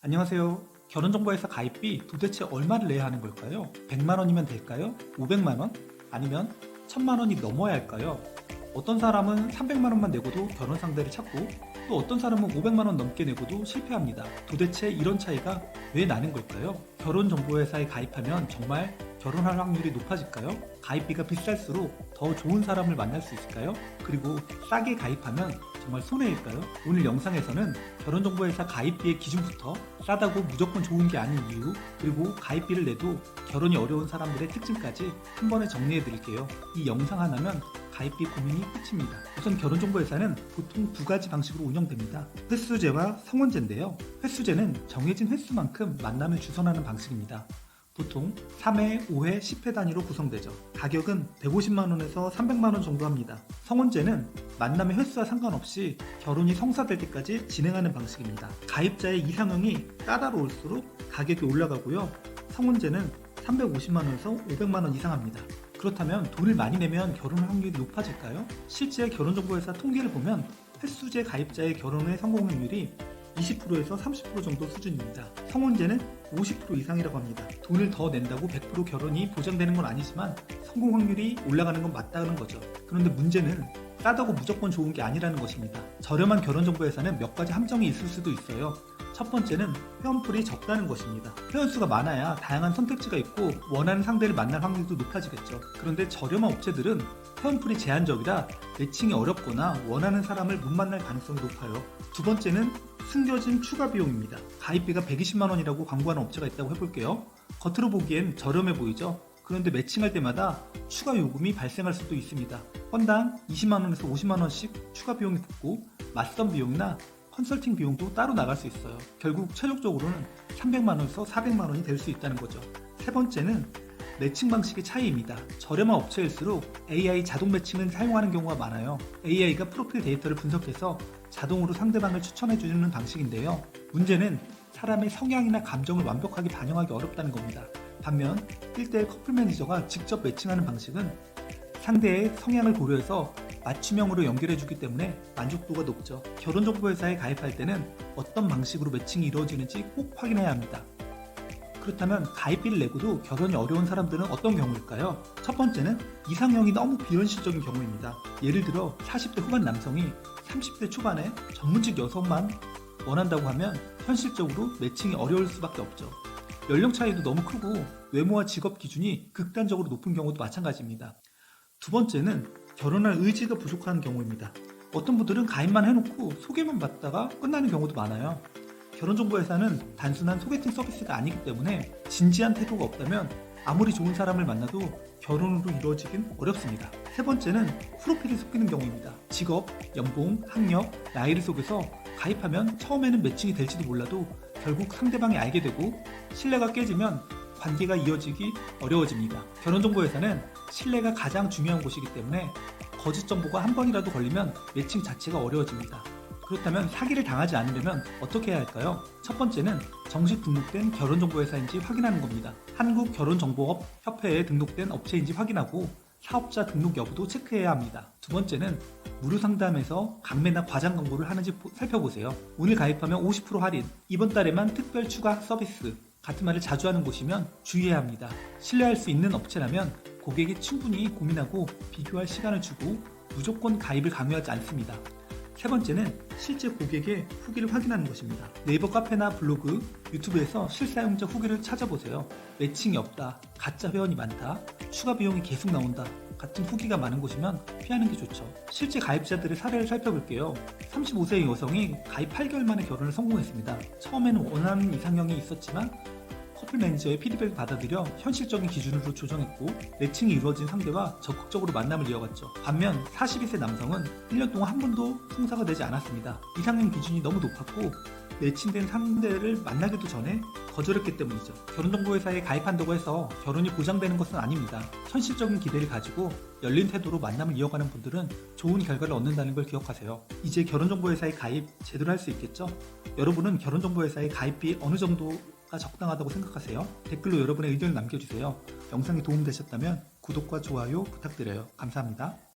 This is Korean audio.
안녕하세요. 결혼정보회사 가입비 도대체 얼마를 내야 하는 걸까요? 100만 원이면 될까요? 500만 원? 아니면 1000만 원이 넘어야 할까요? 어떤 사람은 300만 원만 내고도 결혼 상대를 찾고 또 어떤 사람은 500만 원 넘게 내고도 실패합니다. 도대체 이런 차이가 왜 나는 걸까요? 결혼정보회사에 가입하면 정말 결혼할 확률이 높아질까요? 가입비가 비쌀수록 더 좋은 사람을 만날 수 있을까요? 그리고 싸게 가입하면 정말 손해일까요? 오늘 영상에서는 결혼정보회사 가입비의 기준부터 싸다고 무조건 좋은 게 아닌 이유, 그리고 가입비를 내도 결혼이 어려운 사람들의 특징까지 한 번에 정리해 드릴게요. 이 영상 하나면 가입비 고민이 끝입니다. 우선 결혼정보회사는 보통 두 가지 방식으로 운영됩니다. 횟수제와 성원제인데요. 횟수제는 정해진 횟수만큼 만남을 주선하는 방식입니다. 보통 3회, 5회, 10회 단위로 구성되죠. 가격은 150만원에서 300만원 정도 합니다. 성원제는 만남의 횟수와 상관없이 결혼이 성사될 때까지 진행하는 방식입니다. 가입자의 이상형이 까다로울수록 가격이 올라가고요. 성원제는 350만원에서 500만원 이상 합니다. 그렇다면 돈을 많이 내면 결혼 확률이 높아질까요? 실제 결혼정보회사 통계를 보면 횟수제 가입자의 결혼의 성공률이 20%에서 30% 정도 수준입니다. 성원제는 50% 이상이라고 합니다. 돈을 더 낸다고 100% 결혼이 보장되는 건 아니지만 성공 확률이 올라가는 건 맞다는 거죠. 그런데 문제는 싸다고 무조건 좋은 게 아니라는 것입니다. 저렴한 결혼정보회사는 몇 가지 함정이 있을 수도 있어요. 첫 번째는 회원풀이 적다는 것입니다. 회원수가 많아야 다양한 선택지가 있고 원하는 상대를 만날 확률도 높아지겠죠. 그런데 저렴한 업체들은 회원풀이 제한적이라 매칭이 어렵거나 원하는 사람을 못 만날 가능성이 높아요. 두 번째는 숨겨진 추가 비용입니다. 가입비가 120만 원이라고 광고하는 업체가 있다고 해볼게요. 겉으로 보기엔 저렴해 보이죠? 그런데 매칭할 때마다 추가 요금이 발생할 수도 있습니다. 건당 20만 원에서 50만 원씩 추가 비용이 붙고 맞선 비용이나 컨설팅 비용도 따로 나갈 수 있어요. 결국 최종적으로는 300만 원에서 400만 원이 될 수 있다는 거죠. 세 번째는 매칭 방식의 차이입니다. 저렴한 업체일수록 AI 자동 매칭을 사용하는 경우가 많아요. AI가 프로필 데이터를 분석해서 자동으로 상대방을 추천해주는 방식인데요. 문제는 사람의 성향이나 감정을 완벽하게 반영하기 어렵다는 겁니다. 반면 1대1 커플 매니저가 직접 매칭하는 방식은 상대의 성향을 고려해서 맞춤형으로 연결해주기 때문에 만족도가 높죠. 결혼정보회사에 가입할 때는 어떤 방식으로 매칭이 이루어지는지 꼭 확인해야 합니다. 그렇다면 가입비를 내고도 결혼이 어려운 사람들은 어떤 경우일까요? 첫 번째는 이상형이 너무 비현실적인 경우입니다. 예를 들어 40대 후반 남성이 30대 초반에 전문직 여성만 원한다고 하면 현실적으로 매칭이 어려울 수밖에 없죠. 연령 차이도 너무 크고 외모와 직업 기준이 극단적으로 높은 경우도 마찬가지입니다. 두 번째는 결혼할 의지가 부족한 경우입니다. 어떤 분들은 가입만 해놓고 소개만 받다가 끝나는 경우도 많아요. 결혼정보회사는 단순한 소개팅 서비스가 아니기 때문에 진지한 태도가 없다면 아무리 좋은 사람을 만나도 결혼으로 이루어지긴 어렵습니다. 세 번째는 프로필이 속이는 경우입니다. 직업, 연봉, 학력, 나이를 속여서 가입하면 처음에는 매칭이 될지도 몰라도 결국 상대방이 알게 되고 신뢰가 깨지면 관계가 이어지기 어려워집니다. 결혼정보회사는 신뢰가 가장 중요한 곳이기 때문에 거짓 정보가 한 번이라도 걸리면 매칭 자체가 어려워집니다. 그렇다면 사기를 당하지 않으려면 어떻게 해야 할까요? 첫 번째는 정식 등록된 결혼정보회사인지 확인하는 겁니다. 한국결혼정보업 협회에 등록된 업체인지 확인하고 사업자 등록 여부도 체크해야 합니다. 두 번째는 무료 상담에서 강매나 과장 광고를 하는지 살펴보세요. 오늘 가입하면 50% 할인, 이번 달에만 특별 추가 서비스 같은 말을 자주 하는 곳이면 주의해야 합니다. 신뢰할 수 있는 업체라면 고객이 충분히 고민하고 비교할 시간을 주고 무조건 가입을 강요하지 않습니다. 세 번째는 실제 고객의 후기를 확인하는 것입니다. 네이버 카페나 블로그, 유튜브에서 실사용자 후기를 찾아보세요. 매칭이 없다, 가짜 회원이 많다, 추가 비용이 계속 나온다 같은 후기가 많은 곳이면 피하는 게 좋죠. 실제 가입자들의 사례를 살펴볼게요. 35세의 여성이 가입 8개월 만에 결혼을 성공했습니다. 처음에는 원하는 이상형이 있었지만 커플 매니저의 피드백을 받아들여 현실적인 기준으로 조정했고 매칭이 이루어진 상대와 적극적으로 만남을 이어갔죠. 반면 42세 남성은 1년 동안 한 번도 성사가 되지 않았습니다. 이상형 기준이 너무 높았고 매칭된 상대를 만나기도 전에 거절했기 때문이죠. 결혼정보회사에 가입한다고 해서 결혼이 보장되는 것은 아닙니다. 현실적인 기대를 가지고 열린 태도로 만남을 이어가는 분들은 좋은 결과를 얻는다는 걸 기억하세요. 이제 결혼정보회사에 가입 제대로 할 수 있겠죠? 여러분은 결혼정보회사에 가입비 어느 정도가 적당하다고 생각하세요? 댓글로 여러분의 의견을 남겨주세요. 영상이 도움되셨다면 구독과 좋아요 부탁드려요. 감사합니다.